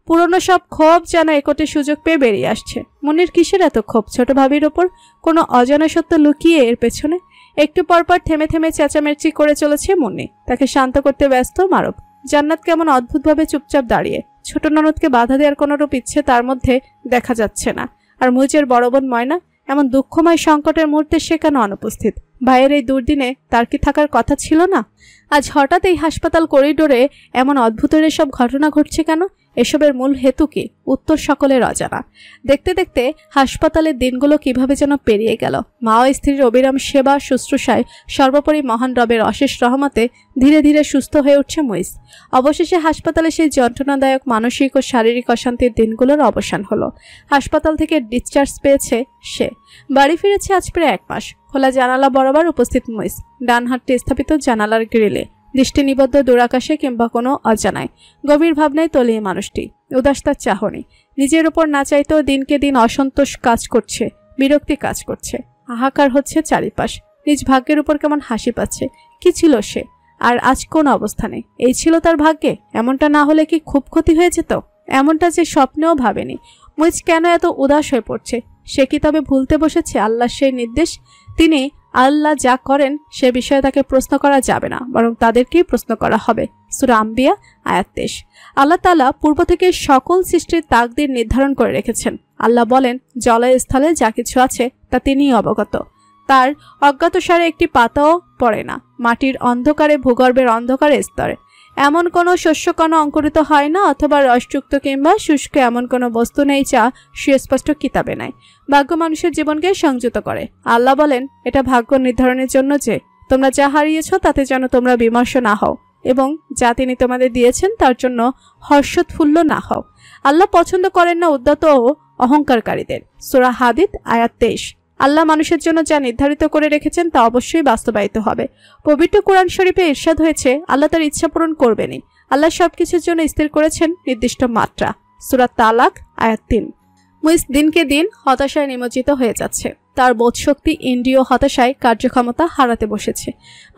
পুরনো সব ক্ষোভ যেন একটে সুযোগ পেয়ে বেরিয়ে আসছে। মুন্নির কিসের এত ক্ষোভ ছোট ভাবির ওপর? কোনো অজানা সত্য লুকিয়ে এর পেছনে? একটু পরপর থেমে থেমে চেঁচামেচি করে চলেছে মুন্নি। তাকে শান্ত করতে ব্যস্ত মারুফ। জান্নাত কেমন অদ্ভুতভাবে চুপচাপ দাঁড়িয়ে। ছোট ননদকে বাধা দেওয়ার কোনো রূপ ইচ্ছে তার মধ্যে দেখা যাচ্ছে না। আর মুইজের বড় বোন ময়না, এমন দুঃখময় সংকটের মুহূর্তে সে কেন অনুপস্থিত? ভাইয়ের এই দুর্দিনে তার কি থাকার কথা ছিল না? আজ হঠাৎ এই হাসপাতাল করিডোরে এমন অদ্ভুতের এসব ঘটনা ঘটছে কেন? এসবের মূল হেতু কি? উত্তর সকলের অজানা। দেখতে দেখতে হাসপাতালের দিনগুলো কিভাবে যেন পেরিয়ে গেল। মা ও স্ত্রীর অবিরাম সেবা শুশ্রূষায়, সর্বোপরি মহান রবের অশেষ রহমতে ধীরে ধীরে সুস্থ হয়ে উঠছে মুইজ। অবশেষে হাসপাতালে সেই যন্ত্রণাদায়ক মানসিক ও শারীরিক অশান্তির দিনগুলোর অবসান হলো। হাসপাতাল থেকে ডিসচার্জ পেয়েছে সে। বাড়ি ফিরেছে আজ প্রায় 1 মাস। খোলা জানালা বরাবর উপস্থিত মুইজ, ডান হাতটি স্থাপিত জানালার গ্রিলে, দৃষ্টি নিবদ্ধ দূরাকাশে কিংবা কোনো অজানায়। গভীর ভাবনায় তলিয়ে মানুষটি। উদাস তার চাহনি। নিজের উপর না চাইতেও দিনকে দিন অসন্তোষ কাজ করছে, বিরক্তি কাজ করছে। হাহাকার হচ্ছে চারিপাশ। নিজ ভাগ্যের উপর কেমন হাসি পাচ্ছে। কি ছিল সে, আর আজ কোন অবস্থানে? এই ছিল তার ভাগ্যে? এমনটা না হলে কি খুব ক্ষতি হয়ে যেত? এমনটা যে স্বপ্নেও ভাবেনি। মুইজ কেন এত উদাস হয়ে পড়ছে? সে কি তবে ভুলতে বসেছে আল্লাহর সেই নির্দেশ? তিনি আল্লাহ যা করেন সে বিষয়ে তাকে প্রশ্ন করা যাবে না, বরং তাদেরকেই প্রশ্ন করা হবে। সূরা আম্বিয়া আয়াত 23। আল্লাহ তাআলা পূর্ব থেকে সকল সৃষ্টির তাকদীর নির্ধারণ করে রেখেছেন। আল্লাহ বলেন, জলে স্থলে যা কিছু আছে তা তিনিই অবগত। তার অজ্ঞাতসারে একটি পাতাও পড়ে না। মাটির অন্ধকারে, ভূগর্ভের অন্ধকারে স্তরে এমন কোনো শস্যকণা অঙ্কুরিত হয় না, অথবা রসযুক্ত কিংবা শুষ্ক এমন কোনো বস্তু নেই যা সুস্পষ্ট কিতাবে নাই। ভাগ্য মানুষের জীবনকে সংযত করে। আল্লাহ বলেন, এটা ভাগ্য নির্ধারণের জন্য যে তোমরা যা হারিয়েছ তাতে যেন তোমরা বিমর্ষ না হও, এবং যা তিনি তোমাদের দিয়েছেন তার জন্য হর্ষোৎফুল্ল না হও। আল্লাহ পছন্দ করেন না উদ্যত ও অহংকারকারীদের। সূরা হাদীদ আয়াত 23। আল্লাহ মানুষের জন্য যা নির্ধারিত করে রেখেছেন তা অবশ্যই বাস্তবায়িত হবে। পবিত্র কোরআন শরীফে ইরশাদ হয়েছে, আল্লাহ তার ইচ্ছা পূরণ করবেনই। আল্লাহ সবকিছুর জন্য স্থির করেছেন নির্দিষ্ট মাত্রা। সূরা তালাক আয়াত 3। মুইজ দিনকে দিন হতাশায় নিমজ্জিত হয়ে যাচ্ছে। তার বোধশক্তি ইন্দ্রিয় হতাশায় কার্যক্ষমতা হারাতে বসেছে।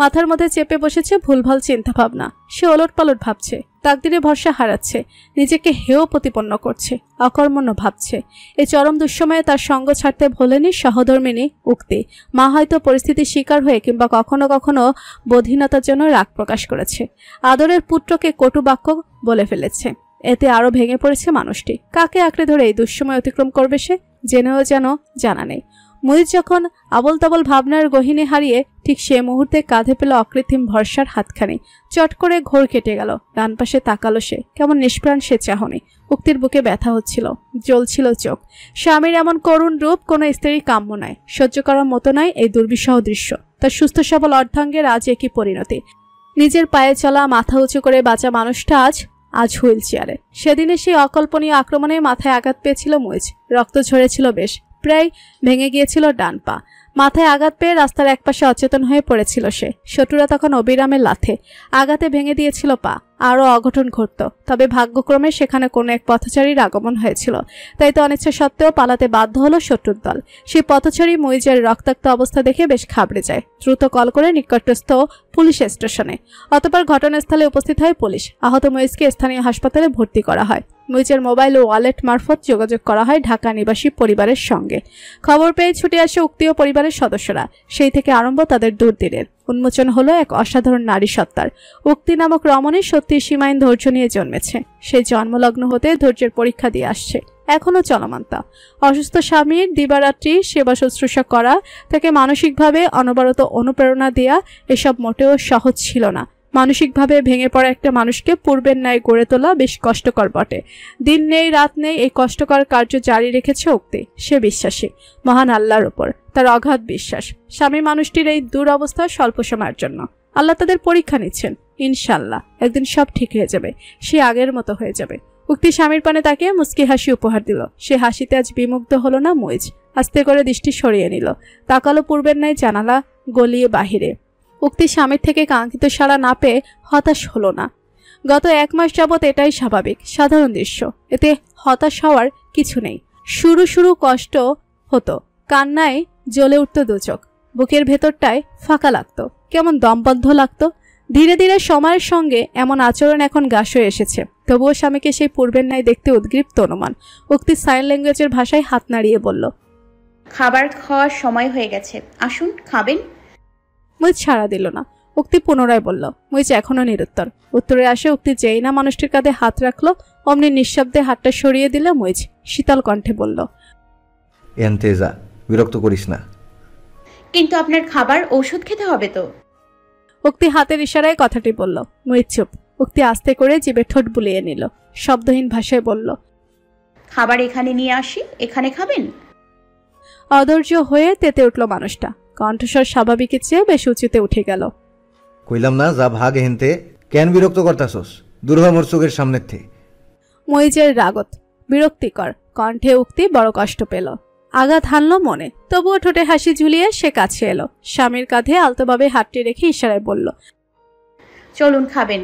মাথার মধ্যে চেপে বসেছে ভুলভাল চিন্তাভাবনা। সে ওলটপালট ভাবছে, তাকদীরে ভরসা হারাচ্ছে, নিজেকে হেয় প্রতিপন্ন করছে, অকর্মণ্য ভাবছে। এই চরম দুঃসময়ে তার সঙ্গ ছাড়তে ভোলেনি সহধর্মিনী উক্তি। মা হয়তো পরিস্থিতির শিকার হয়ে কিংবা কখনো কখনো বধিনতার জন্য রাগ প্রকাশ করেছে। আদরের পুত্রকে কটু বাক্য বলে ফেলেছে। এতে আরো ভেঙে পড়েছে মানুষটি। কাকে আঁকড়ে ধরে এই দুঃসময় অতিক্রম করবে সে? জেনেও যেন জানা নেই। মুইজ যখন আবল তাবল ভাবনার গহিনে হারিয়ে ঠিক সে মুহূর্তে কাঁধে পেল অকৃত্রিম ভরসার হাতখানি। চট করে ঘোর কেটে গেল। ডান পাশে তাকালো সে। কেমন নিষ্প্রাণ সে চাহনি। উক্তির বুকে ব্যথা হচ্ছিল, জ্বলছিল চোখ। স্বামীর এমন করুণ রূপ কোনো স্ত্রীর কাম্য নয়, সহ্য করার মতো নয় এই দুর্বিষহ দৃশ্য। তার সুস্থ সবল অর্ধাঙ্গের আজ একই পরিণতি। নিজের পায়ে চলা, মাথা উঁচু করে বাঁচা মানুষটা আজ হুইল চেয়ারে। সেদিনে সেই অকল্পনীয় আক্রমণে মাথায় আঘাত পেয়েছিল মুইজ। রক্ত ঝরেছিল বেশ, প্রায় ভেঙে গিয়েছিল ডান পা। মাথায় আঘাত পেয়ে রাস্তার একপাশে অচেতন হয়ে পড়েছিল সে। শত্রুরা তখন অবিরামের লাথে আঘাতে ভেঙে দিয়েছিল পা। আরও অঘটন ঘটত, তবে ভাগ্যক্রমে সেখানে কোনো এক পথচারীর আগমন হয়েছিল। তাই তো অনিচ্ছা সত্ত্বেও পালাতে বাধ্য হলো শত্রুর দল। সেই পথচারী মুইজের রক্তাক্ত অবস্থা দেখে বেশ ঘাবড়ে যায়। দ্রুত কল করে নিকটস্থ পুলিশ স্টেশনে। অতঃপর ঘটনাস্থলে উপস্থিত হয় পুলিশ। আহত মুইজকে স্থানীয় হাসপাতালে ভর্তি করা হয়। মুইজের মোবাইল ও ওয়ালেট মারফত যোগাযোগ করা হয় ঢাকা নিবাসী পরিবারের সঙ্গে। খবর পেয়ে ছুটে আসে উক্তি ও পরিবারের সদস্যরা। সেই থেকে আরম্ভ তাদের দুর্দিনের। উন্মোচন হলো এক অসাধারণ নারী সত্তার। উক্তি নামক রমণী সত্যি সীমাহীন ধৈর্য নিয়ে জন্মেছে। সে জন্মলগ্ন হতে ধৈর্যের পরীক্ষা দিয়ে আসছে, এখনো চলমান তা। অসুস্থ স্বামীর দিবারাত্রি সেবা শুশ্রূষা করা, তাকে মানসিকভাবে অনবরত অনুপ্রেরণা দেয়া, এসব মোটেও সহজ ছিল না। মানসিকভাবে ভেঙে পড়া একটা মানুষকে পূর্বের ন্যায় গড়ে তোলা বেশ কষ্টকর বটে। দিন নেই রাত নেই এই কষ্টকর কার্য জারি রেখেছে উক্তি। সে বিশ্বাসী মহান আল্লাহর উপর, তার অগাধ বিশ্বাস। স্বামী মানুষটির এই দুরবস্থা স্বল্প সময়ের জন্য। আল্লাহ তাদের পরীক্ষা নিচ্ছেন। ইনশাল্লাহ একদিন সব ঠিক হয়ে যাবে, সে আগের মতো হয়ে যাবে। উক্তি স্বামীর পানে তাকে মুচকি হাসি উপহার দিল। সে হাসিতে আজ বিমুগ্ধ হলো না মুইজ। আস্তে করে দৃষ্টি সরিয়ে নিল। তাকালো পূর্বের ন্যায় জানালা গলিয়ে বাহিরে। উক্তি স্বামীর থেকে কাঙ্ক্ষিত সাড়া না পেয়ে হতাশ হলো না। গত 1 মাস যাবৎ এটাই স্বাভাবিক, সাধারণ দৃশ্য। এতে হতাশ হওয়ার কিছু নেই। শুরু কষ্ট হতো, কান্নায় জ্বলে উঠত দু চোখ। বুকের ভেতরটায় ফাঁকা লাগতো, কেমন দমবদ্ধ লাগতো। ধীরে ধীরে সময়ের সঙ্গে এমন আচরণ এখন গ্রাস হয়ে এসেছে। তবুও স্বামীকে সেই পূর্বের ন্যায় দেখতে উদ্গ্রীব অনুমান। উক্তি সাইন ল্যাঙ্গুয়েজের ভাষায় হাত নাড়িয়ে বলল, খাবার খাওয়ার সময় হয়ে গেছে, আসুন খাবেন। মুইজ সাড়া দিল না। উক্তি পুনরায় বলল। মুইজ এখনো নিরুত্তর। উত্তরে আসে উক্তি যেই না মানুষটির কাঁধে হাত রাখলো অমনি নিঃশব্দে হাতটা সরিয়ে দিল মুইজ শীতল কণ্ঠে বলল, এন্তেজা, বিরক্ত করিস না। কিন্তু আপনার খাবার ঔষধ খেতে হবে তো। উক্তি হাতের ইশারায় কথাটি বলল। মুইজ চুপ। উক্তি আস্তে করে জিভে ঠোঁট বুলিয়ে নিল। শব্দহীন ভাষায় বলল, খাবার এখানে নিয়ে আসি, এখানে খাবেন। অধৈর্য হয়ে তেতে উঠল মানুষটা। কণ্ঠস্বর স্বাভাবিকের চেয়ে বেশ উঁচুতে উঠে গেল। কইলাম না যা ভাগ হেনতে, কেন বিরক্ত করতাছস? দূর হ মোর চোখের সামনের থে। মুইজের রাগত বিরক্তিকর কণ্ঠে উক্তি বড় কষ্ট পেল। আঘাত হানল মনে। তবুও ঠোঁটে হাসি ঝুলিয়ে সে কাছে এলো। স্বামীর কাঁধে আলতোভাবে হাতটি রেখে ইশারায় বলল, চলুন খাবেন।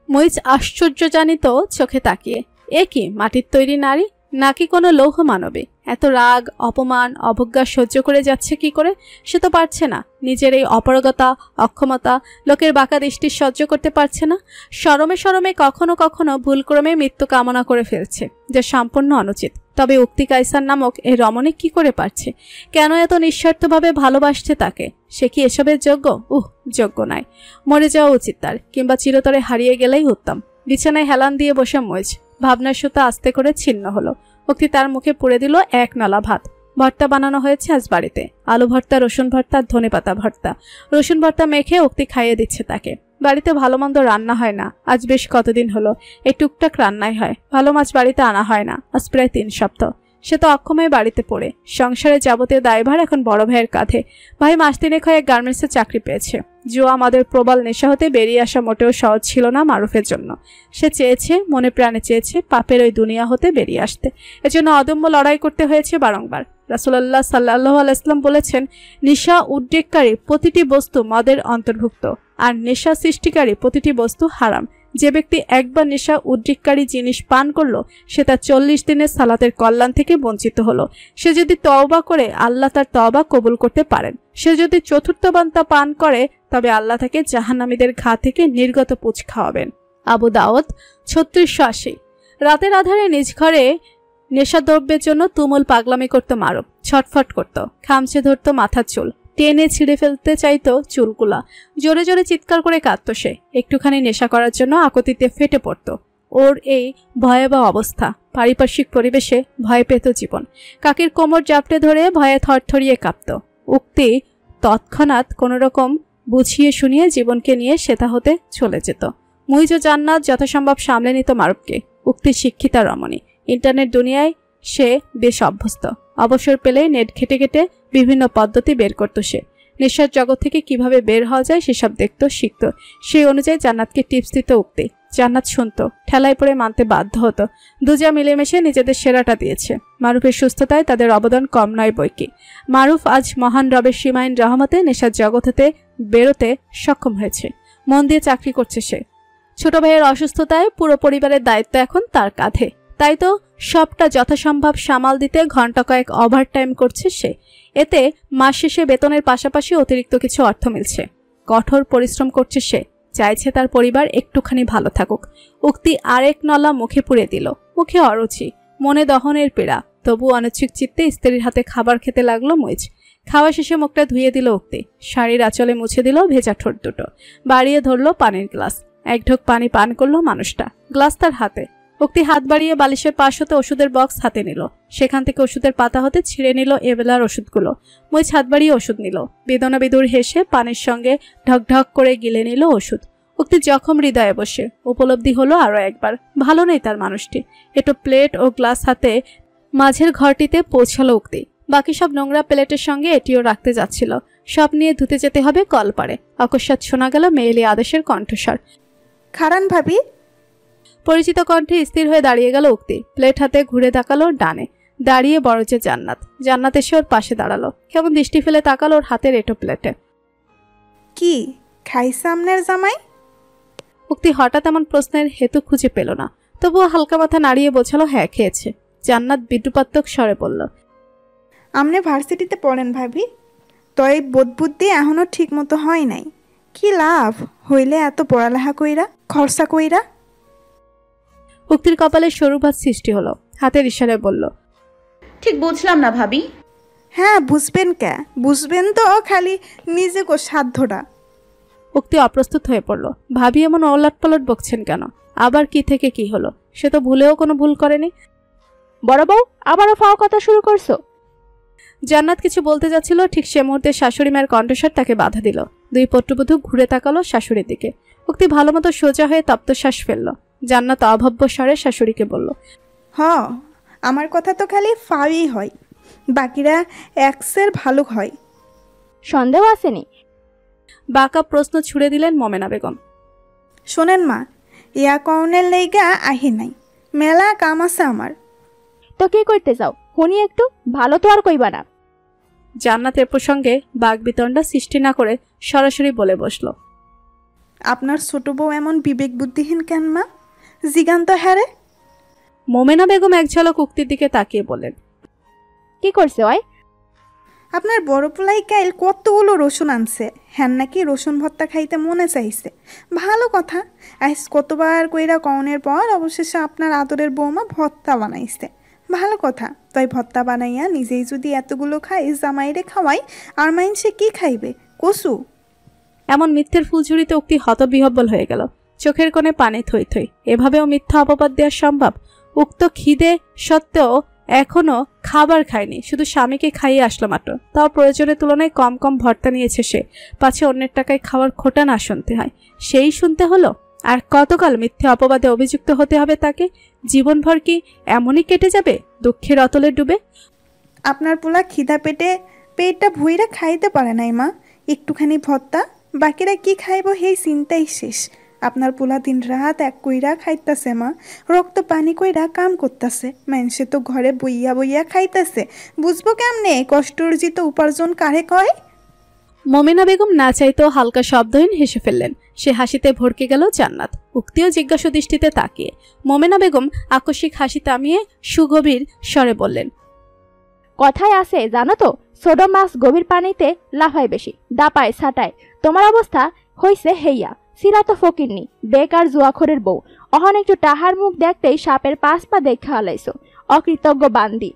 মুইজ আশ্চর্য জানিত চোখে তাকিয়ে। এ কি মাটির তৈরি নারী নাকি কোনো লৌহ মানবী? এত রাগ অপমান অবজ্ঞা সহ্য করে যাচ্ছে কি করে? সে তো পারছে না। নিজের এই অপারগতা অক্ষমতা লোকের বাঁকা দৃষ্টি সহ্য করতে পারছে না। শরমে শরমে কখনো কখনো ভুলক্রমে মৃত্যু কামনা করে ফেলছে, যা সম্পূর্ণ অনুচিত। তবে উক্তি কাইসার নামক এই রমণী কি করে পারছে? কেন এত নিঃস্বার্থভাবে ভালোবাসছে তাকে? সে কি এসবের যোগ্য? যোগ্য নয়। মরে যাওয়া উচিত তার, কিংবা চিরতরে হারিয়ে গেলেই উত্তম। বিছানায় হেলান দিয়ে বসে মুইজ। ভাবনার সুতা আস্তে করে ছিন্ন হলো। উক্তি তার মুখে পুড়ে দিল এক নালা ভাত। ভর্তা বানানো হয়েছে আজ বাড়িতে। আলু ভর্তা, রসুন ভর্তা, ধনেপাতা ভর্তা। রসুন ভর্তা মেখে উক্তি খাইয়ে দিচ্ছে তাকে। বাড়িতে ভালো মন্দ রান্না হয় না আজ বেশ কতদিন হলো। এই টুকটাক রান্নাই হয়। ভালো মাছ বাড়িতে আনা হয় না আজ প্রায় 3 সপ্তাহ। সে তো অক্ষমে বাড়িতে পড়ে। সংসারের যাবতীয় দায়ভার এখন বড় ভাইয়ের কাঁধে। ভাই মাস 3 হয়ে গার্মেন্টসে চাকরি পেয়েছে। জুয়া আমাদের প্রবল নেশা হতে বেরিয়ে আসা মোটেও সহজ ছিল না মারুফের জন্য। সে চেয়েছে, মনে প্রাণে চেয়েছে পাপের ওই দুনিয়া হতে বেরিয়ে আসতে। এজন্য অদম্য লড়াই করতে হয়েছে বারংবার। রাসূলুল্লাহ সাল্লাল্লাহু আলাইহি ওয়াসাল্লাম বলেছেন, নেশা উদ্রেককারী প্রতিটি বস্তু মদের অন্তর্ভুক্ত, আর নেশা সৃষ্টিকারী প্রতিটি বস্তু হারাম। যে ব্যক্তি একবার নেশা উদ্রেককারী জিনিস পান করলো সে তার 40 দিনের সালাতের কল্যাণ থেকে বঞ্চিত হলো। সে যদি তওবা করে আল্লাহ তার তওবা কবুল করতে পারেন। সে যদি চতুর্থবার তা পান করে তবে আল্লাহ তাকে জাহান্নামীদের ঘা থেকে নির্গত পুঁজ খাওয়াবেন। আবু দাউদ 3680। রাতের আধারে নিজ ঘরে নেশাদ্রব্যের জন্য তুমুল পাগলামি করতো মারুফ। ছটফট করত, খামচে ধরত মাথার চুল, টেনে ছিঁড়ে ফেলতে চাইতো চুলগুলা। জোরে জোরে চিৎকার করে কাঁদত সে। একটুখানি নেশা করার জন্য আকতিতে ফেটে পড়ত। ওর এই ভয়াবহ অবস্থা। পারিপার্শ্বিক পরিবেশে ভয় পেত জীবন। কাকির কোমর জাপটে ধরে ভয়ে থরথরিয়ে কাঁপত। উক্তি তৎক্ষণাৎ কোনোরকম বুঝিয়ে শুনিয়ে জীবনকে নিয়ে সেতা হতে চলে যেত। মুইজ ও জান্নাত যথাসম্ভব সামলে নিত মারুফকে। উক্তি শিক্ষিতা রমণী। ইন্টারনেট দুনিয়ায় সে বেশ অভ্যস্ত। অবসর পেলে নেট ঘেটে ঘেটে বিভিন্ন পদ্ধতি বের করত সে। নেশার জগৎ থেকে কিভাবে বের হওয়া যায় সেসব দেখত, শিখত। সেই অনুযায়ী জান্নাতকে টিপস দিত উক্তি। জান্নাত শুনত, ঠেলায় পড়ে মানতে বাধ্য হতো। দুজা মিলেমিশে নিজেদের সেরাটা দিয়েছে। মারুফের সুস্থতায় তাদের অবদান কম নয় বইকি। মারুফ আজ মহান রবের সীমাহীন রহমতে নেশার জগৎ হতে বেরোতে সক্ষম হয়েছে। মন দিয়ে চাকরি করছে সে। ছোট ভাইয়ের অসুস্থতায় পুরো পরিবারের দায়িত্ব এখন তার কাঁধে। তাই তো সবটা যথাসম্ভব সামাল দিতে ঘন্টা কয়েক ওভারটাইম করছে সে। এতে মাস শেষে বেতনের পাশাপাশি অতিরিক্ত কিছু অর্থ মিলছে। কঠোর পরিশ্রম করছে সে। চাইছে তার পরিবার একটুখানি ভালো থাকুক। উক্তি আরেক নলা মুখে পুড়ে দিল। মুখে অরুচি, মনে দহনের পীড়া। তবু অনিচ্ছুক চিত্তে স্ত্রীর হাতে খাবার খেতে লাগলো মুইজ। খাওয়া শেষে মুখটা ধুয়ে দিল উক্তি। শাড়ির আঁচলে মুছে দিল ভেজা ঠোঁট দুটো। বাড়িয়ে ধরলো পানির গ্লাস। এক ঢোক পানি পান করলো মানুষটা। গ্লাস তার হাতে। উক্তি হাত বাড়িয়ে বালিশের পাশ হতে ওষুধের বক্স হাতে নিল। সেখান থেকে ওষুধের পাতা হতে ছিঁড়ে নিল এবেলার ওষুধগুলো। মুইজ হাত বাড়িয়ে ওষুধ নিল। বেদনা বিদুর হেসে পানির সঙ্গে ঢকঢক করে গিলে নিল ওষুধ। উক্তি জখম হৃদয়ে বসে উপলব্ধি হলো আরো একবার, ভালো নেই তার মানুষটি। একটু প্লেট ও গ্লাস হাতে মাঝের ঘরটিতে পৌঁছালো উক্তি। বাকি সব নোংরা প্লেটের সঙ্গে এটিও রাখতে যাচ্ছিল। সব নিয়ে ধুতে যেতে হবে কলপারে। অকস্মাৎ শোনা গেল মেয়েলি আদেশের কণ্ঠস্বর, খারান ভাবি। পরিচিত কণ্ঠে স্থির হয়ে দাঁড়িয়ে গেল উক্তি। প্লেট হাতে ঘুরে তাকালো ডানে। দাঁড়িয়ে বড় যে জান্নাত। জান্নাত এসে ওর পাশে দাঁড়ালো। কেমন দৃষ্টি ফেলে তাকালো ওর হাতের এটো প্লেটে। কি খাইছে আমনের জামাই? উক্তি হঠাৎ এমন প্রশ্নের হেতু খুঁজে পেল না। তবুও হালকা মাথা নাড়িয়ে বোঝালো হ্যাঁ খেয়েছে। জান্নাত বিদ্রুপাত্মক স্বরে বলল, আমনে ভার্সিটিতে পড়েন ভাবি, তো এই বোধ বুদ্ধি এখনো ঠিক মতো হয় নাই। কি লাভ হইলে এত পড়ালেখা কইরা, খরচা কইরা? উক্তির কপালে সরু ভাঁজ সৃষ্টি হলো। হাতের ইশারায় বলল, ঠিক বুঝলাম না ভাবি। হ্যাঁ বুঝবেন কে, বুঝবেন তো খালি নিজে কো সাধ্যটা। উক্তি অপ্রস্তুত হয়ে পড়ল। ভাবি এমন ওলট পালট বকছেন কেন? আবার কি থেকে কি হলো? সে তো ভুলেও কোনো ভুল করেনি। বড় বউ আবারও ফাও কথা শুরু করছো? জান্নাত কিছু বলতে যাচ্ছিল, ঠিক সে মুহূর্তে শাশুড়ি মায়ের কণ্ঠস্বর তাকে বাধা দিল। দুই পুত্রবধূ ঘুরে তাকালো শাশুড়ির দিকে। উক্তি ভালো মতো সোজা হয়ে তপ্তশ্বাস ফেলল। জান্নাত অভব্য স্বরে শাশুড়িকে বলল, আমার কথা তো খালি ফাওই হয়, বাকিরা এক্সের ভালো হয়। সন্দেহ আসেনি? বাঁকা প্রশ্ন ছুড়ে দিলেন মোমেনা বেগম। শোনেন মা, ইয়া কর্নের লেগা আহি নাই, মেলা কাম আছে আমার। তো কি করতে যাও শুনি একটু, ভালো তো আর কইবা না। জান্নাতের প্রসঙ্গে বাগবিতণ্ডা সৃষ্টি না করে সরাসরি বলে বসল, আপনার ছোট বউ এমন বিবেক বুদ্ধিহীন কেন মা? জিগান তো হ্যারে। মোমেনা বেগম এক ঝলক উক্তির দিকে তাকিয়ে বললেন, কি করছে ওই? আপনার বড় পোলাই কাইল কতগুলো রসুন আনছে, হ্যান নাকি রসুন ভর্তা খাইতে মনে চাইছে। ভালো কথা, আজ কতবার কইরা কনের পর অবশেষে আপনার আদরের বৌমা ভর্তা বানাইছে। ভালো কথা, তাই ভর্তা বানাইয়া নিজেই যদি এতগুলো খাই, জামাইরে খাওয়াই, আর মাইনসে কি খাইবে? কসু। এমন মিথ্যের ফুলঝুরিতে উক্তি হতবিহব্বল হয়ে গেল। চোখের কোণে পানি থই থই। এভাবেও মিথ্যা অপবাদ দেওয়া সম্ভব? উক্ত খিদে সত্ত্বেও এখনো খাবার খায়নি, শুধু স্বামীকে খাইয়ে আসলো মাত্র। তাও প্রয়োজনের তুলনায় কম কম ভর্তা নিয়েছে সে, পাছে অন্যের টাকায় খাওয়ার খোটা না শুনতে হয়। সেই শুনতে হলো? আর কতকাল মিথ্যে অপবাদে অভিযুক্ত হতে হবে তাকে? জীবনভর কি এমনই কেটে যাবে দুঃখের অতলে ডুবে? আপনার পোলা খিদা পেটটা ভুইরা খাইতে পারে নাই মা, একটুখানি ভর্তা, বাকিরা কি খাইব সেই চিন্তাই শেষ। আপনার পোলা দিন রাত এক কইরা খাইতাছে মা, রক্ত পানি কইরা কাম করতেছে, মানুষে তো ঘরে বইয়া বইয়া খাইতেছে, বুঝবো কেমনে কষ্ট অর্জিত উপার্জন কারে কয়? মোমেনা বেগম না চাইতেও হালকা শব্দহীন হেসে ফেললেন। সে হাসিতে ভরকে গেল জান্নাত। উক্তিও জিজ্ঞাসু দৃষ্টিতে তাকিয়ে। মোমেনা বেগম আকস্মিক হাসি থামিয়ে সুগভীর স্বরে বললেন, কথায় আছে জানো তো, ছোট মাছ গভীর পানিতে লাফায় বেশি, দাপায় ছাটায়। তোমার অবস্থা হইছে হেইয়া, সিরা তো ফকিরনি, বেকার জুয়াখোরের বউ। অহন একটু টাহার মুখ দেখতেই সাপের 5 পা দেখা হালাইছো, অকৃতজ্ঞ বান্দি।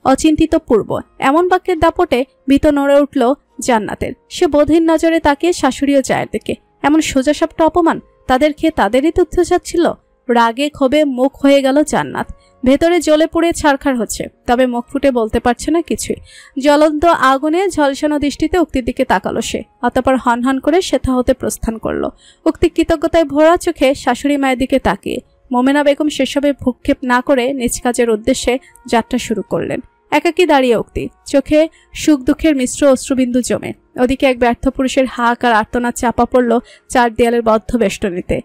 অচিন্তিত পূর্ব এমন বাক্যের দাপটে ভীত নড়ে উঠল জান্নাতের। সে বোধহীন নজরে তাকিয়ে শাশুড়ি ও জায়ের দিকে। এমন সোজাসাপটা অপমান তাদের খেয়ে তাদেরই তথ্য যাচ্ছিল। রাগে ক্ষোভে মুখ হয়ে গেল জান্নাত। ভেতরে জ্বলে পুড়ে ছারখার হচ্ছে, তবে মুখ ফুটে বলতে পারছে না কিছুই। জ্বলন্ত আগুনে ঝলসানো দৃষ্টিতে উক্তির দিকে তাকালো সে। অতঃপর হনহন করে সেথা হতে প্রস্থান করলো। উক্তি কৃতজ্ঞতায় ভরা চোখে শাশুড়ি মায়ের দিকে তাকিয়ে। মোমেনা বেগম সেসবে ভ্রুক্ষেপ না করে নিজ কাজের উদ্দেশ্যে যাত্রা শুরু করলেন। একাকী দাঁড়িয়ে উক্তি, চোখে সুখ দুঃখের মিশ্র অশ্রুবিন্দু জমে। ওদিকে এক ব্যর্থ পুরুষের হাঁক আর আর্তনাদ চাপা পড়ল 4 দেয়ালের বদ্ধ বেষ্টনীতে।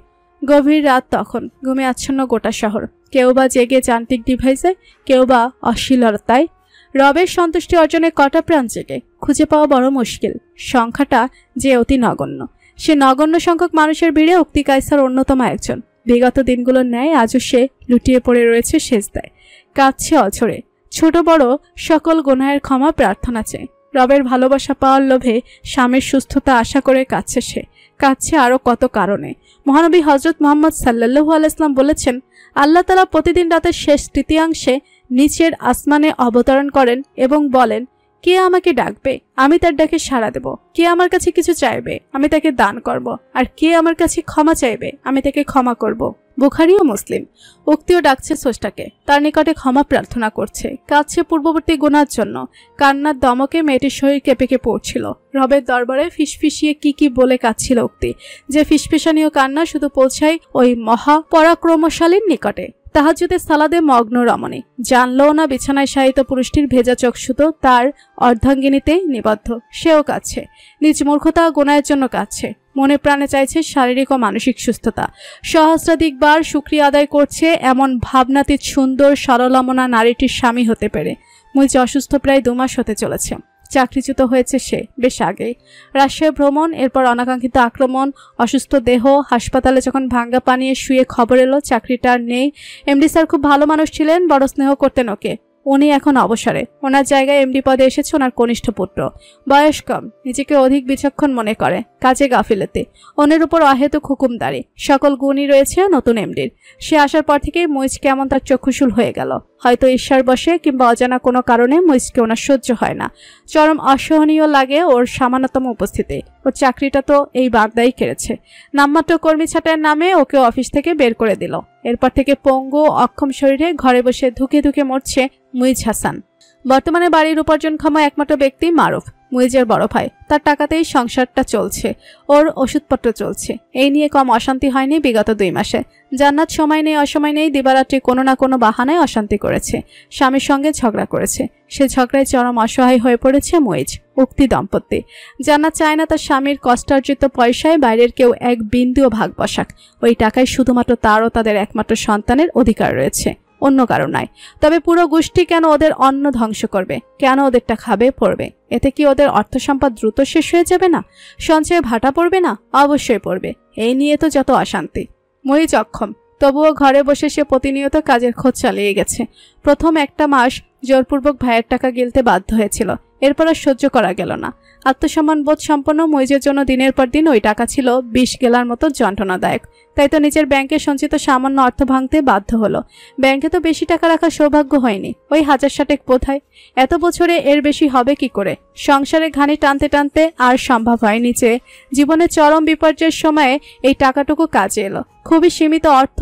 গভীর রাত তখন, ঘুমে আচ্ছন্ন গোটা শহর। কেউ বা জেগে যান্ত্রিক ডিভাইসে, কেউ বা অশ্লীলতায়। রবের সন্তুষ্টি অর্জনে কটা প্রাণ জেগে খুঁজে পাওয়া বড় মুশকিল। সংখ্যাটা যে অতি নগণ্য। সে নগণ্য সংখ্যক মানুষের ভিড়ে উক্তি কায়সার অন্যতম একজন। বিগত দিনগুলোর ন্যায় আজও সে লুটিয়ে পড়ে রয়েছে সেজদায়, কাঁদছে অঝরে। ছোট বড় সকল গুনাহের ক্ষমা প্রার্থনা চেয়ে। রবের ভালোবাসা পাওয়ার লোভে স্বামীর সুস্থতা আশা করে কাঁদছে সে। কাঁদছে আরও কত কারণে। মহানবী হজরত মুহাম্মদ সাল্লাল্লাহু আলাইহি ওয়াসাল্লাম বলেছেন, আল্লাহ তাআলা প্রতিদিন রাতের শেষ তৃতীয়াংশে নিচের আসমানে অবতরণ করেন এবং বলেন, কে আমাকে ডাকবে, আমি তার ডাকে সাড়া দেব। কে আমার কাছে কিছু চাইবে, আমি তাকে দান করব। আর কে আমার কাছে ক্ষমা চাইবে, আমি তাকে ক্ষমা করব। বুখারী ও মুসলিম। উক্তিও ডাকছে স্রষ্টাকে, তার নিকটে ক্ষমা প্রার্থনা করছে, কাঁদছে পূর্ববর্তী গুনার জন্য। কান্নার দমকে মেয়েটির শরীর কেঁপে কেঁপে উঠছিল। রবের দরবারে ফিসফিসিয়ে কি বলে কাঁদছিল উক্তি, যে ফিসফিসানীয় কান্না শুধু পৌঁছায় ওই মহা পরাক্রমশালীর নিকটে। তাহাজ্জুদের সালাদে মগ্ন রমণী জানলও না বিছানায় শায়িত পুরুষটির ভেজা চোখ শুধু তার অর্ধাঙ্গিনীতেই নিবদ্ধ। সেও কাঁদছে, নিজ মূর্খতা গুনাহের জন্য কাঁদছে। মনে প্রাণে চাইছে শারীরিক ও মানসিক সুস্থতা। সহস্রাধিকবার শুকরিয়া আদায় করছে এমন ভাবনাতীত সুন্দর সরলমনা নারীটির স্বামী হতে পেরে। মুজ অসুস্থ প্রায় 2 মাস হতে চলেছে। চাকরিচ্যুত হয়েছে সে বেশ আগেই। রাজশাহী ভ্রমণ, এরপর অনাকাঙ্ক্ষিত আক্রমণ, অসুস্থ দেহ। হাসপাতালে যখন ভাঙ্গা পানিয়ে শুয়ে খবর এলো চাকরিটা আর নেই। এমডি স্যার খুব ভালো মানুষ ছিলেন, বড় স্নেহ করতেন ওকে। উনি এখন অবসরে। ওনার জায়গায় এমডি পদে এসেছে ওনার কনিষ্ঠ পুত্র। বয়স কম, নিজেকে অধিক বিচক্ষণ মনে করে, কাজে গাফিলতি, অন্যের উপর অহেতুক হুকুমদারি, সকল গুণই রয়েছে নতুন এমডির। সে আসার পর থেকেই মুইজ কেমন তার চক্ষুশূল হয়ে গেল। হয়তো ঈশ্বর বশে কিংবা অজানা কোনো কারণে মুইজকে ওনার সহ্য হয় না। চরম অসহনীয় লাগে ওর সামান্যতম উপস্থিতি। ওর চাকরিটা তো এই বাগদাই কেড়েছে। নামমাত্র কর্মী ছাঁটাইয়ের নামে ওকে অফিস থেকে বের করে দিল। এরপর থেকে পঙ্গু অক্ষম শরীরে ঘরে বসে ধুকে ধুকে মরছে মুইজ হাসান। বর্তমানে বাড়ির উপার্জনক্ষম একমাত্র ব্যক্তি মারুফ, মুইজের বড় ভাই। তার টাকাতেই সংসারটা চলছে, ওর ওষুধপত্র চলছে। এই নিয়ে কম অশান্তি হয়নি বিগত 2 মাসে। জান্নাত সময় নেই অসময় নেই দিবারাত্রি কোনো না কোনো বাহানায় অশান্তি করেছে, স্বামীর সঙ্গে ঝগড়া করেছে। সে ঝগড়ায় চরম অসহায় হয়ে পড়েছে মুইজ। উক্তি দম্পতি। জান্নাত চায় না তার স্বামীর কষ্টার্জিত পয়সায় বাইরের কেউ এক বিন্দুও ভাগ বসাক। ওই টাকায় শুধুমাত্র তার ও তাদের একমাত্র সন্তানের অধিকার রয়েছে, অন্য কারো নয়। তবে পুরো গোষ্ঠী কেন ওদের অন্ন ধ্বংস করবে? কেন ওদেরটা খাবে পড়বে? এতে কি ওদের অর্থ সম্পদ দ্রুত শেষ হয়ে যাবে না? সঞ্চয়ে ভাটা পড়বে না? অবশ্যই পড়বে। এই নিয়ে তো যত অশান্তি। মুইজ অক্ষম, তবুও ঘরে বসে সে প্রতিনিয়ত কাজের খোঁজ চালিয়ে গেছে। প্রথম 1টা মাস জোরপূর্বক ভাইয়ের টাকা গিলতে বাধ্য হয়েছিল, এরপর আর সহ্য করা গেল না। আত্মসম্মান বোধ সম্পন্ন মুইজের জন্য দিনের পর দিন ওই টাকা ছিল বিষ গেলার মতো যন্ত্রণাদায়ক। তাই তো নিজের ব্যাংকে সঞ্চিত সামান্য অর্থ ভাঙতে বাধ্য হলো। ব্যাংকে তো বেশি টাকা রাখার সৌভাগ্য হয়নি, ওই 1000 বোধহয়। এত বছরে এর বেশি হবে কি করে? সংসারে ঘানি টানতে টানতে আর সম্ভব হয়নি যে জীবনের চরম বিপর্যয়ের সময়ে এই টাকাটুকু কাজে এলো। খুবই সীমিত অর্থ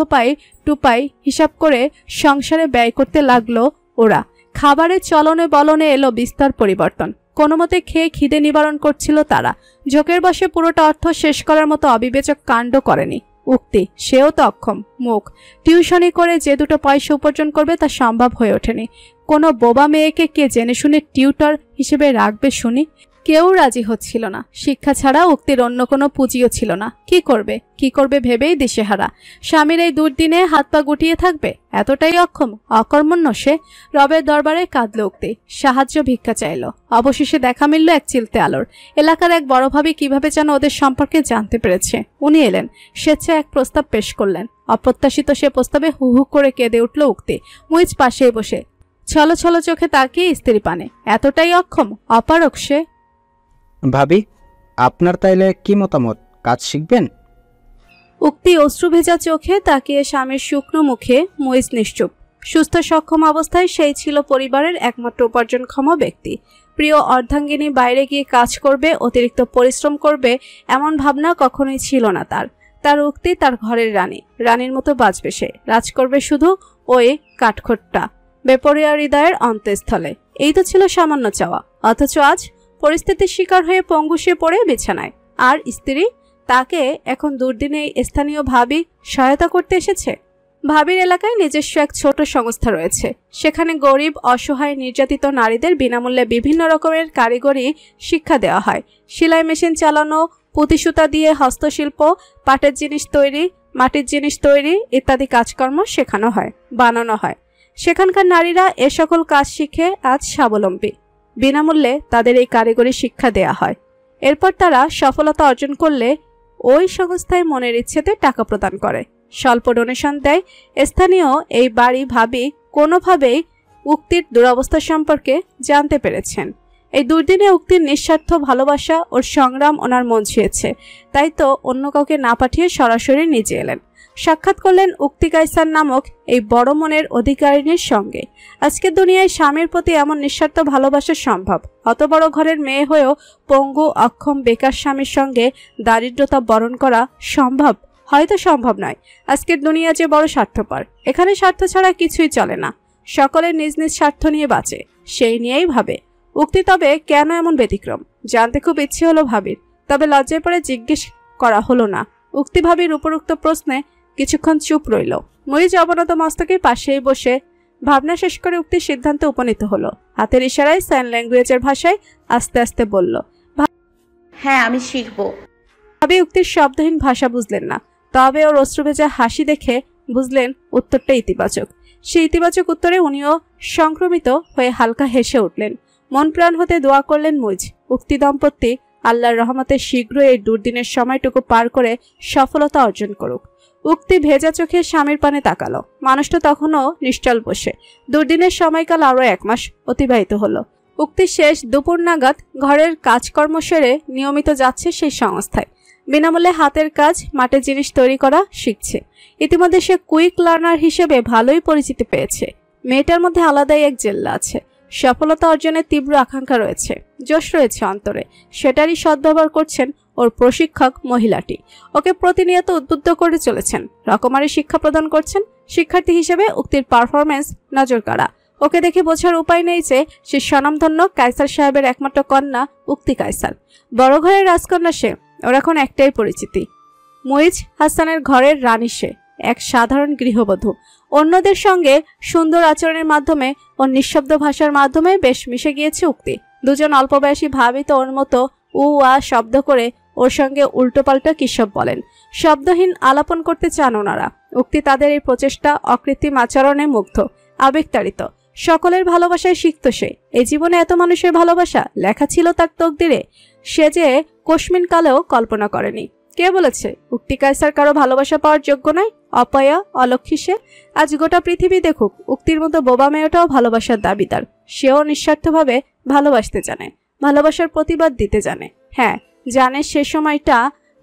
টুপাই হিসাব করে সংসারে ব্যয় করতে লাগলো ওরা। খাবারের চলনে বলনে এলো বিস্তর পরিবর্তন। কোনো মতে খেয়ে খিদে নিবারণ করছিল তারা। ঝোঁকের বসে পুরোটা অর্থ শেষ করার মতো অবিবেচক কাণ্ড করেনি উক্তি। সেও তো অক্ষম, মুখ। টিউশনি করে যে 2 পয়সা উপার্জন করবে তা সম্ভব হয়ে ওঠেনি। কোনো বোবা মেয়েকে কে জেনে শুনে টিউটর হিসেবে রাখবে শুনি? কেউ রাজি হচ্ছিল না। শিক্ষা ছাড়া উক্তির অন্য কোনো পুঁজিও ছিল না। কি করবে ভেবেই দিশেহারা। স্বামীর এই দুর্দিনে হাত পা গুটিয়ে থাকবে, এতটাই অক্ষম, অকর্মণ্য সে। রবের দরবারে কাঁদল উক্তি, সাহায্য ভিক্ষা চাইল। অবশেষে দেখা মিলল এক চিলতে আলোর। এলাকার এক বড় ভাবি কিভাবে যেন ওদের সম্পর্কে জানতে পেরেছে। উনি এলেন, স্বেচ্ছায় এক প্রস্তাব পেশ করলেন। অপ্রত্যাশিত সে প্রস্তাবে হু হু করে কেঁদে উঠল উক্তি। মুইজ পাশেই বসে ছলো ছলো চোখে তাকিয়ে স্ত্রী পানে। এতটাই অক্ষম, অপারক সে। ভাবি, আপনার তাইলে কি মতামত? কাজ শিখবেন? উক্তি অশ্রু ভেজা চোখে তাকিয়ে স্বামীর শুকনো মুখে মুইজ নিশ্চুপ। সুস্থ সক্ষম অবস্থায় সেই ছিল পরিবারের একমাত্র উপার্জনক্ষম ব্যক্তি। প্রিয় অর্ধাঙ্গিনী বাইরে গিয়ে কাজ করবে, অতিরিক্ত পরিশ্রম করবে, এমন ভাবনা কখনোই ছিল না তার উক্তি তার ঘরের রানী। রানীর মতো বাঁচবে সে, রাজ করবে শুধু ওই কাঠখোট্টা বেপরিয়া হৃদয়ের অন্তঃস্থলে। এই তো ছিল সামান্য চাওয়া। অথচ আজ পরিস্থিতির শিকার হয়ে পঙ্গুষে পড়ে বিছানায়। আর স্ত্রী, তাকে এখন দুর্দিনে স্থানীয় ভাবি সহায়তা করতে এসেছে। ভাবির এলাকায় নিজস্ব এক ছোট সংস্থা রয়েছে। সেখানে গরিব, অসহায়, নির্যাতিত নারীদের বিনামূল্যে বিভিন্ন রকমের কারিগরি শিক্ষা দেওয়া হয়। সেলাই মেশিন চালানো, পুঁতি সুতা দিয়ে হস্তশিল্প, পাটের জিনিস তৈরি, মাটির জিনিস তৈরি ইত্যাদি কাজকর্ম শেখানো হয়, বানানো হয়। সেখানকার নারীরা এ সকল কাজ শিখে আজ স্বাবলম্বী। বিনামূল্যে তাদের এই কারিগরি শিক্ষা দেয়া হয়। এরপর তারা সফলতা অর্জন করলে ওই সংস্থায় মনের ইচ্ছেতে টাকা প্রদান করে, স্বল্প ডোনেশন দেয়। স্থানীয় এই বাড়ি ভাবি কোনোভাবেই উক্তির দুরবস্থা সম্পর্কে জানতে পেরেছেন। এই দুর্দিনে উক্তির নিঃস্বার্থ ভালোবাসা ওর সংগ্রাম ওনার মন ছুঁয়েছে। তাই তো অন্য কাউকে না পাঠিয়ে সরাসরি নিজে এলেন। সাক্ষাৎ করলেন উক্তি কায়সার নামক এই বড় মনের অধিকারিণীর সঙ্গে। আজকের দুনিয়ায় স্বামীর প্রতি এমন নিঃস্বার্থ ভালোবাসা সম্ভব? অত বড় ঘরের মেয়ে হয়েও পঙ্গু, অক্ষম, বেকার স্বামীর সঙ্গে দারিদ্রতা বরণ করা সম্ভব? হয়তো সম্ভব নয়। আজকের দুনিয়া যে বড় স্বার্থপর, এখানে স্বার্থ ছাড়া কিছুই চলে না। সকলে নিজ নিজ স্বার্থ নিয়ে বাঁচে, সেই নিয়েই ভাবে উক্তি। তবে কেন এমন ব্যতিক্রম জানতে খুব ইচ্ছে হলো ভাবির। তবে লজ্জায় পড়ে জিজ্ঞেস করা হলো না। উক্তি ভাবির উপরোক্ত প্রশ্নে কিছুক্ষণ চুপ রইল। মুইজ অবনত মস্তকে পাশেই বসে ভাবনা শেষ করে উক্তির সিদ্ধান্তে উপনীত হলো। হাতের ইশারায় সাইন ল্যাঙ্গুয়েজের ভাষায় আস্তে আস্তে বলল, হ্যাঁ আমি শিখব। ভাবি উক্তির শব্দহীন ভাষা বুঝলেন না, তবে ওর অশ্রুভেজা হাসি দেখে বুঝলেন উত্তরটা ইতিবাচক। সেই ইতিবাচক উত্তরে উনিও সংক্রমিত হয়ে হালকা হেসে উঠলেন। মন প্রাণ হতে দোয়া করলেন মুইজ, উক্তি দম্পতি আল্লাহর রহমতে শীঘ্র এই দুর্দিনের সময়টুকু পার করে সফলতা অর্জন করুক। উক্তি ভেজা চোখে স্বামীর পানে তাকালো। মানুষটা তখনও নিশ্চল বসে। দুর্দিনের সময়কাল আরো 1 মাস অতিবাহিত হলো। উক্তি শেষ দুপুর নাগাদ ঘরের কাজকর্ম সেরে নিয়মিত যাচ্ছে সেই সংস্থায়। বিনামূল্যে হাতের কাজ, মাটির জিনিস তৈরি করা শিখছে। ইতিমধ্যে সে কুইক লার্নার হিসেবে ভালোই পরিচিতি পেয়েছে। মেয়েটার মধ্যে আলাদাই এক জেল্লা আছে। সফলতা অর্জনের তীব্র আকাঙ্ক্ষা রয়েছে, জোশ রয়েছে অন্তরে। সেটারই সদ্ব্যবহার করছেন ওর প্রশিক্ষক মহিলাটি। ওকে প্রতিনিয়ত উদ্বুদ্ধ করে চলেছেন, রকমারি শিক্ষা প্রদান করছেন। শিক্ষার্থী হিসেবে উক্তির পারফরমেন্স নজর কাড়া। ওকে দেখে বোঝার উপায় নেই যে সে স্বনামধন্য কায়সার সাহেবের একমাত্র কন্যা উক্তি কায়সার। বড় ঘরের রাজকন্যা সে। ওর এখন একটাই পরিচিতি, মুইজ হাসানের ঘরের রানী সে, এক সাধারণ গৃহবধূ। অন্যদের সঙ্গে সুন্দর আচরণের মাধ্যমে ও নিঃশব্দ ভাষার মাধ্যমে বেশ মিশে গিয়েছে উক্তি। দুজন অল্পবয়সী ভাবি তো ওর মতো আ শব্দ করে ওর সঙ্গে উল্টোপাল্টা কিসব বলেন। শব্দহীন আলাপন করতে চান ওনারা। উক্তি তাদের এই প্রচেষ্টা অকৃত্রিম আচরণে মুগ্ধ, আবেগতাড়িত। সকলের ভালোবাসায় শিখত সে। এই জীবনে এত মানুষের ভালোবাসা লেখা ছিল তার তকদিরে। সে যে কোশমিন কালেও কল্পনা করেনি। কে বলেছে উক্তি কায়সার কারো ভালোবাসা পাওয়ার যোগ্য নয়? অপয়া, অলক্ষী সে। আজ গোটা পৃথিবী দেখুক, উক্তির মতো বোবা মেয়েটাও ভালোবাসার দাবিদার। সেও নিঃস্বার্থভাবে ভালোবাসতে জানে, ভালোবাসার প্রতিবাদ দিতে জানে। হ্যাঁ, জানে সে সময়টা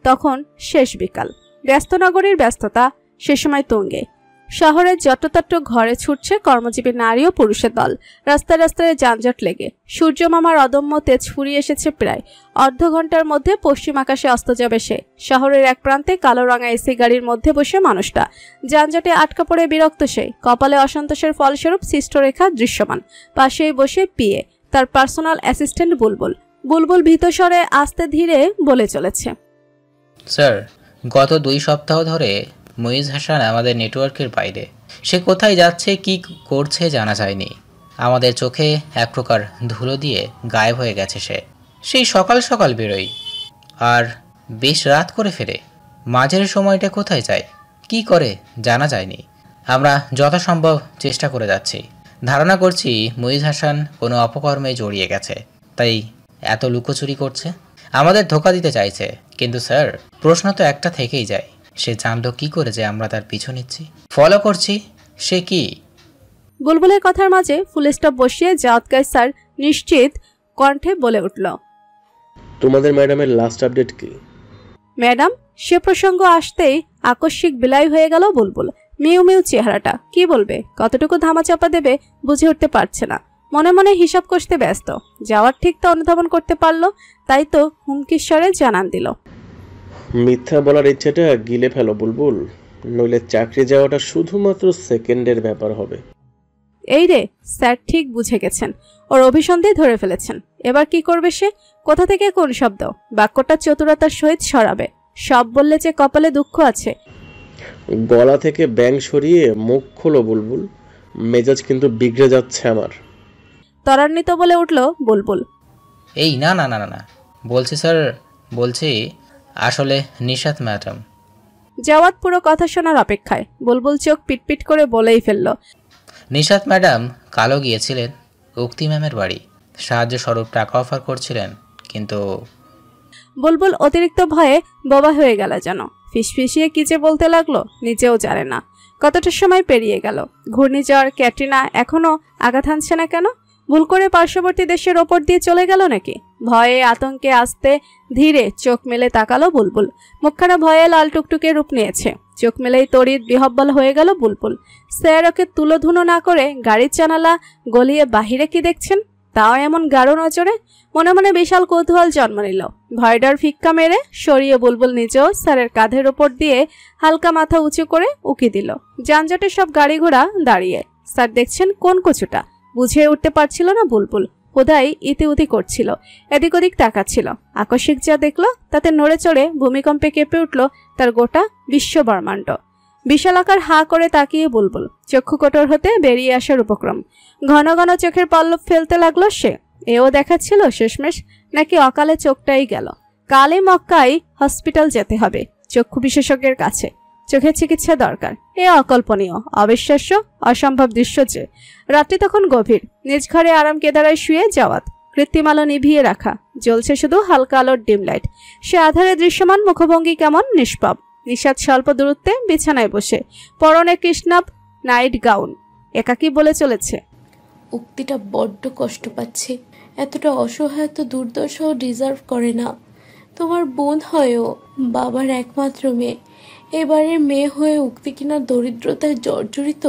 তখন শেষ বিকাল। ব্যস্ত নগরীর ব্যস্ততা সে সময় তুঙ্গে। শহরের যততত্র ঘরে ছুটছে কর্মজীবী নারী ও পুরুষের দল। রাস্তায় রাস্তায় যানজট লেগে সূর্য মামার অদম্য তেজ ফুরিয়ে এসেছে প্রায়। অর্ধ ঘন্টার মধ্যে পশ্চিম আকাশে অস্ত যাবে সে। শহরের এক প্রান্তে কালো রঙা এসি গাড়ির মধ্যে বসে মানুষটা যানজটে আটকা পড়ে বিরক্ত সে। কপালে অসন্তোষের ফলস্বরূপ সৃষ্টরেখা দৃশ্যমান। পাশেই বসে পিএ, তার পার্সোনাল অ্যাসিস্ট্যান্ট বুলবুল। বুলবুল ভীতস্বরে আস্তে ধীরে বলে চলেছে, স্যার, গত 2 সপ্তাহ ধরে মুইজ হাসান আমাদের নেটওয়ার্কের বাইরে। সে কোথায় যাচ্ছে, কি করছে জানা যায়নি। আমাদের চোখে এক প্রকার ধুলো দিয়ে গায়েব হয়ে গেছে সে। সেই সকাল সকাল বেরোয় আর বেশ রাত করে ফেরে। মাঝের সময়টা কোথায় যায়, কি করে জানা যায়নি। আমরা যথাসম্ভব চেষ্টা করে যাচ্ছি। ধারণা করছি মুইজ হাসান কোনো অপকর্মে জড়িয়ে গেছে, তাই এত লুকোচুরি করছে, আমাদের ধোঁকা দিতে চাইছে। কিন্তু স্যার, প্রশ্ন তো একটা থেকেই যায়, সে জানলো কি করে যে আমরা তার পিছু নিচ্ছি, ফলো করছি? সে কি? বুলবুলের কথার মাঝে ফুল স্টপ বসিয়ে জাওয়াত কায়সার নিশ্চিত কণ্ঠে বলে উঠল, তোমাদের ম্যাডামের লাস্ট আপডেট কি? ম্যাডাম? সে প্রসঙ্গ আসতেই আকস্মিক বিলাই হয়ে গেল বুলবুল। মিউ মিউ চেহারাটা। কি বলবে, কতটুকু ধামাচাপা দেবে বুঝে উঠতে পারছে না। মনে মনে হিসাব কষতে ব্যস্ত। যাওয়ার ঠিক তো অনুধাবন করতে পারলো, তাই তো হুমকিস্বরে জানান দিল, মিথ্যা বলার ইচ্ছেটা গিলে ফেলো বুলবুল, নইলে চাকরি যাওয়াটা শুধুমাত্র সেকেন্ডের ব্যাপার হবে। এই রে, স্যার ঠিক বুঝে গেছেন। ওর অভিসন্ধি ধরে ফেলেছেন। এবার কি করবে সে? কোথা থেকে কোন শব্দ বাক্যটা চতুরতার সহিত সরাবে? সব বললে যে কপালে দুঃখ আছে। গলা থেকে ব্যাং সরিয়ে মুখ খোলো বুলবুল, মেজাজ কিন্তু বিগড়ে যাচ্ছে আমার। ত্বরান্বিত বলে উঠল বুলবুল। এই না না না না, বলছি স্যার, বলছি আসলে নিশাত ম্যাডাম। জাওয়াত পুরো কথা শোনার অপেক্ষায়। বুলবুল চোখ পিটপিট করে বলেই ফেলল, নিশাত ম্যাডাম কালো গিয়েছিলেন উক্তি ম্যামের বাড়ি, সাহায্য স্বরূপ টাকা অফার করছিলেন, কিন্তু বুলবুল অতিরিক্ত ভয়ে বোবা হয়ে গেল যেন। ফিসফিসিয়ে কি যে বলতে লাগলো নিজেও জানে না। কতটা সময় পেরিয়ে গেল। ঘূর্ণিঝড় ক্যাটরিনা এখনো আঘাত হানছে না কেন? ভুল করে পার্শ্ববর্তী দেশের ওপর দিয়ে চলে গেল নাকি? ভয়ে আতঙ্কে আস্তে ধীরে চোখ মেলে তাকালো বুলবুল। মুখখানা ভয়ে লাল টুকটুকে রূপ নিয়েছে। চোখ মেলেই তড়িৎ বিহব্বল হয়ে গেল বুলবুল। স্যার ওকে তুলোধুনো না করে গাড়ির জানালা গলিয়ে বাহিরে কি দেখছেন, তাও এমন গাঢ় নজরে? মনে মনে বিশাল কৌতূহল জন্ম নিল। ভয়ডার ফিক্কা মেরে সরিয়ে বুলবুল নিজেও স্যারের কাঁধের ওপর দিয়ে হালকা মাথা উঁচু করে উকি দিল। যানজটের সব গাড়ি ঘোড়া দাঁড়িয়ে। স্যার দেখছেন কোন কচুটা? বুঝে উঠতে পারছিল না বুলবুল। বোধহয় ইতিউতি করছিল, এদিক ওদিক তাকাচ্ছিল। আকস্মিক যা দেখলো তাতে নড়ে চড়ে ভূমিকম্পে কেঁপে উঠল তার গোটা বিশ্বব্রহ্মাণ্ড। বিশালাকার হা করে তাকিয়ে বুলবুল চক্ষুকোটর হতে বেরিয়ে আসার উপক্রম। ঘন ঘন চোখের পল্লব ফেলতে লাগলো সে। এও দেখাচ্ছিল শেষমেশ নাকি অকালে চোখটাই গেল। কালই মক্কায় হসপিটাল যেতে হবে, চক্ষু বিশেষজ্ঞের কাছে। চোখের চিকিৎসা দরকার। এ অকল্পনীয়, অবিশ্বাস্য, অসম্ভব দৃশ্য যে। রাত্রি তখন গভীর। নিজ ঘরে আরাম কেদারায় শুয়ে জাওয়াত। কৃত্রিম আলো নিভিয়ে রাখা, জ্বলছে শুধু হালকা আলোর ডিম লাইট। সে আধারে দৃশ্যমান মুখভঙ্গি কেমন নিষ্পাপ। নিশাত স্বল্প দূরত্বে বিছানায় বসে, পরনে কৃষ্ণাভ নাইট গাউন, একাকী বলে চলেছে। উক্তিটা বড্ড কষ্ট পাচ্ছে। এতটা অসহায় তো দুর্দশাও ডিজার্ভ করে না। তোমার বোন হয়েও বাবার একমাত্র মেয়ে, এবারের মেয়ে হয়ে উক্তি কিনা দরিদ্রতায় জর্জরিত।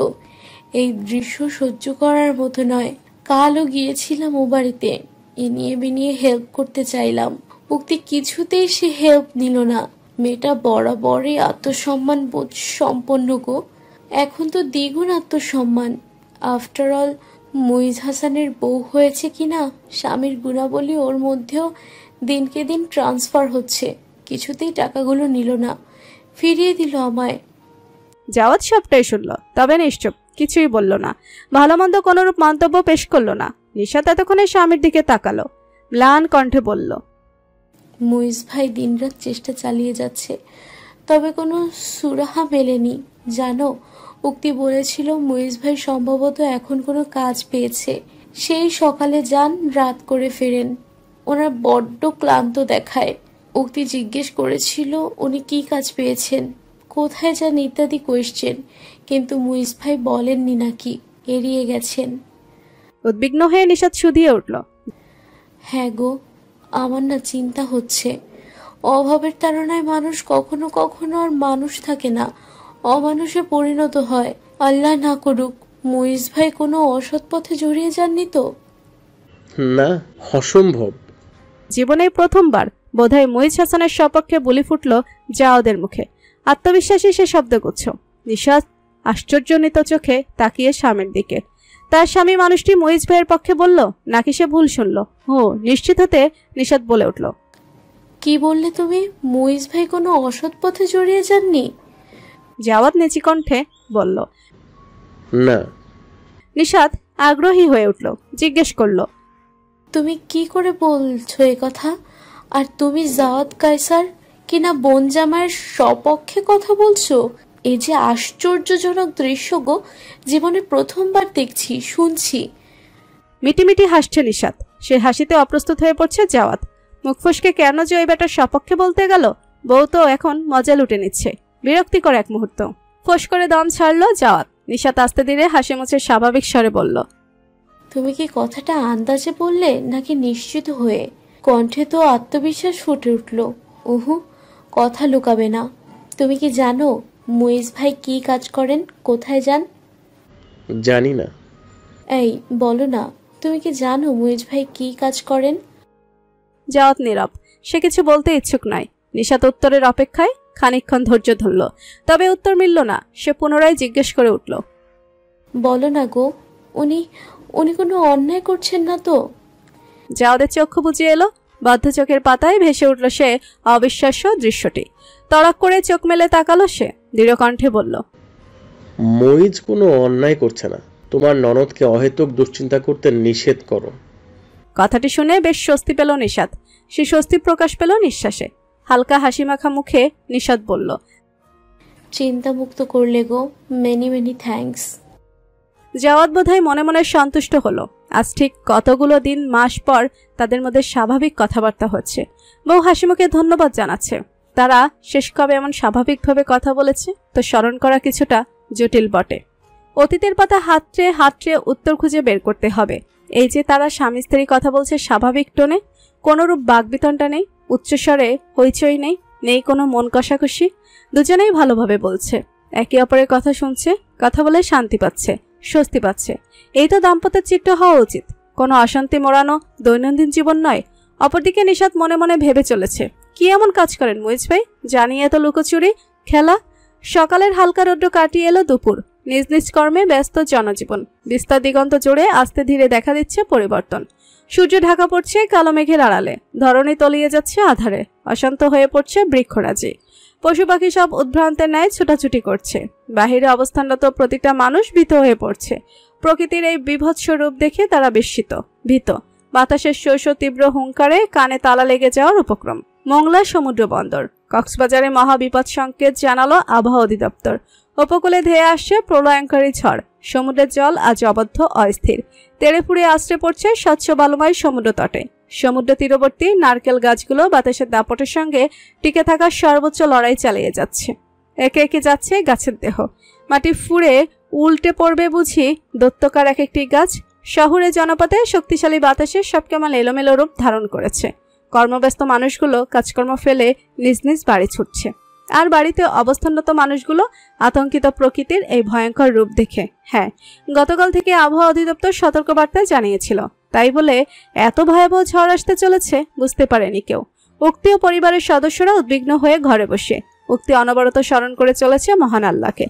এই দৃশ্য সহ্য করার মতো নয়। কালও গিয়েছিলাম ও বাড়িতে, ইনিয়ে বিনিয়ে হেল্প করতে চাইলাম, উক্তি কিছুতেই সে হেল্প নিল না। মেয়েটা বরাবরই আত্মসম্মান বোধ সম্পন্ন গো, এখন তো দ্বিগুণ আত্মসম্মান। আফটার অল মুইজ হাসানের বউ হয়েছে কিনা, স্বামীর গুণাবলী ওর মধ্যেও দিনকে দিন ট্রান্সফার হচ্ছে। কিছুতেই টাকাগুলো নিল না, ফিরিয়ে দিল আমায়। জাওয়াত সবটাই শুনল, তবে নিশ্চুপ, কিছুই বলল না, ভালো মন্দ কোনরূপ মন্তব্য পেশ করল না। নিশাত এতক্ষণে স্বামীর দিকে তাকালো, ম্লান কণ্ঠে বলল, মুইজ ভাই দিনরাত চেষ্টা চালিয়ে যাচ্ছে, তবে কোনো সুরাহা মেলেনি। জানো, উক্তি বলেছিল মুইজ ভাই সম্ভবত এখন কোনো কাজ পেয়েছে। সেই সকালে যান, রাত করে ফেরেন। ওনার বড্ড ক্লান্ত দেখায়। উক্তি জিজ্ঞেস করেছিল উনি কি কাজ পেয়েছেন, কোথায় যান ইত্যাদি কোয়েশ্চেন, কিন্তু মুইজ ভাই বলেননি নাকি, এড়িয়ে গেছেন। উদ্বিগ্ন হয়ে নিশাত শুধিয়ে উঠল, হ্যাঁ গো, আমার না চিন্তা হচ্ছে। অভাবের তাড়নায় মানুষ কখনো কখনো আর মানুষ থাকে না, অমানুষে পরিণত হয়। আল্লাহ না করুক মুইজ ভাই কোনো অসৎ পথে জড়িয়ে যাননি তো? না, অসম্ভব। জীবনে প্রথমবার বোধহয় মুইজ হাসানের সপক্ষে বলি ফুটল জাওদের মুখে। আত্মবিশ্বাসী সে শব্দগুচ্ছ। নিশাত আশ্চর্যজনিত চোখে তাকিয়ে স্বামীর দিকে। তার স্বামী মানুষটি মুইজ ভাইয়ের পক্ষে বলল নাকি সে ভুল শুনল? নিশ্চিত হতে নিশাত বলে উঠল, কি বললে তুমি? মুইজ ভাই কোনো অসৎ পথে জড়িয়ে যাননি? জাওয়াত নিচি কণ্ঠে বলল, না। নিশাত আগ্রহী হয়ে উঠল, জিজ্ঞেস করল, তুমি কি করে বলছো এ কথা? আর তুমি জাওয়াত কায়সার কিনা বোন জামাইয়ের সপক্ষে কথা বলছো? এই যে আশ্চর্যজনক দৃশ্য গো, জীবনে প্রথমবার দেখছি, শুনছি। মিটিমিটি হাসছে নিশাত। সে হাসিতে অপ্রস্তুত হয়ে পড়ছে জাওয়াত। মুখ ফসকে কেন যে ওই বেটার সপক্ষে বলতে গেল? বউ তো এখন মজা লুটে নিচ্ছে। বিরক্তিকর এক মুহূর্ত। ফস করে দম ছাড়লো জাওয়াত। নিশাত আস্তে ধীরে হাসি মুছে স্বাভাবিক স্বরে বলল, তুমি কি কথাটা আন্দাজে বললে নাকি নিশ্চিত হয়ে? কণ্ঠে তো আত্মবিশ্বাস ফুটে উঠল। কথা লুকাবে না। তুমি কি জানো মুইজ ভাই কি কাজ করেন, কোথায় যান? জানি না। এই বলো না, তুমি কি জানো মুইজ ভাই কি কাজ করেন? জাওয়াত নীরব। সে কিছু বলতে ইচ্ছুক নয়। নিশাত উত্তরের অপেক্ষায় খানিকক্ষণ ধৈর্য ধরল, তবে উত্তর মিলল না। সে পুনরায় জিজ্ঞেস করে উঠল, বলো না গো, উনি কোনো অন্যায় করছেন না তো? জাওয়াদের চক্ষু বুঝিয়ে এলো। বদ্ধ চোখের পাতায় ভেসে উঠল সে অবিশ্বাস্য দৃশ্যটি। তড়াক করে চোখ মেলে তাকালো সে, দৃঢ় কণ্ঠে বলল, মুইজ কোনো অন্যায় করছে না। তোমার ননদকে অহেতুক দুশ্চিন্তা করতে নিষেধ করো। কথাটি শুনে বেশ স্বস্তি পেল নিশাত। সে স্বস্তি প্রকাশ পেল নিঃশ্বাসে। হালকা হাসি মাখা মুখে নিশাত বলল, চিন্তামুক্ত করলে গো, মেনি মেনি থ্যাঙ্কস। জাওয়াত বোধহয় মনে মনে সন্তুষ্ট হলো। আজ ঠিক কতগুলো দিন মাস পর তাদের মধ্যে স্বাভাবিক কথাবার্তা হচ্ছে। বউ হাসি মুখে ধন্যবাদ জানাচ্ছে। তারা শেষ কবে এমন স্বাভাবিকভাবে কথা বলেছে তো স্মরণ করা কিছুটা জটিল বটে। অতীতের পাতা হাতড়ে হাতড়ে উত্তর খুঁজে বের করতে হবে। এই যে তারা স্বামী স্ত্রী কথা বলছে স্বাভাবিক টোনে, কোনোরূপ বাগবিতণ্ডা নেই, উচ্চস্বরে হইচই নেই, নেই কোনো মন কষাকষি। দুজনেই ভালোভাবে বলছে, একে অপরের কথা শুনছে, কথা বলে শান্তি পাচ্ছে, স্বস্তি পাচ্ছে। এই তো দাম্পত্যের চিত্র হওয়া উচিত, কোনো অশান্তি মোড়ানো দৈনন্দিন জীবন নয়। অপরদিকে নিশাত মনে মনে ভেবে চলেছে, কি এমন কাজ করেন মুইজ ভাই, জানিয়ে এত লুকোচুরি খেলা। সকালের হালকা রৌদ্র কাটিয়ে এলো দুপুর। নিজ নিজ কর্মে ব্যস্ত জনজীবন। বিস্তার দিগন্ত জুড়ে আস্তে ধীরে দেখা দিচ্ছে পরিবর্তন। সূর্য ঢাকা পড়ছে কালো মেঘের আড়ালে, ধরণী তলিয়ে যাচ্ছে আধারে, অশান্ত হয়ে পড়ছে বৃক্ষরাজি। পশু পাখি সব উদ্ভ্রান্তের ন্যায় ছুটাছুটি করছে। বাহিরে অবস্থানরত প্রতিটা মানুষ ভীত হয়ে পড়ছে। প্রকৃতির এই বিভৎস রূপ দেখে তারা বিস্মিত, ভীত। বাতাসের শৈশ তীব্র হুঙ্কারে কানে তালা লেগে যাওয়ার উপক্রম। মোংলা সমুদ্র বন্দর। কক্সবাজারে মহাবিপদ সংকেত জানালো আবহাওয়া অধিদপ্তর। উপকূলে ধেয়ে আসছে প্রলয়ঙ্কারী ঝড়। সমুদ্রের জল আজ অবদ্ধ অস্থির। তেড়ে ফুড়ে আশ্রে পড়ছে স্বচ্ছ বালুময় সমুদ্র তটে। সমুদ্র তীরবর্তী নারকেল গাছগুলো বাতাসের দাপটের সঙ্গে টিকে থাকার সর্বোচ্চ লড়াই চালিয়ে যাচ্ছে। একে একে যাচ্ছে গাছের দেহ। মাটি ফুঁড়ে উল্টে পড়বে বুঝি দত্তকার এক একটি গাছ। শহুরে জনপদে শক্তিশালী বাতাসে সব কেমন এলোমেলো রূপ ধারণ করেছে। কর্মব্যস্ত মানুষগুলো কাজকর্ম ফেলে নিজ নিজ বাড়ি ছুটছে, আর বাড়িতে অবস্থানরত মানুষগুলো আতঙ্কিত প্রকৃতির এই ভয়ঙ্কর রূপ দেখে। হ্যাঁ, গতকাল থেকে আবহাওয়া অধিদপ্তর সতর্কবার্তায় জানিয়েছিল, তাই বলে এত ভয়াবহ ঝড় আসতে চলেছে বুঝতে পারেনি কেউ। উক্তি ও পরিবারের সদস্যরা উদ্বিগ্ন হয়ে ঘরে বসে উক্তি অনবরত স্মরণ করে চলেছে মহান আল্লাহকে।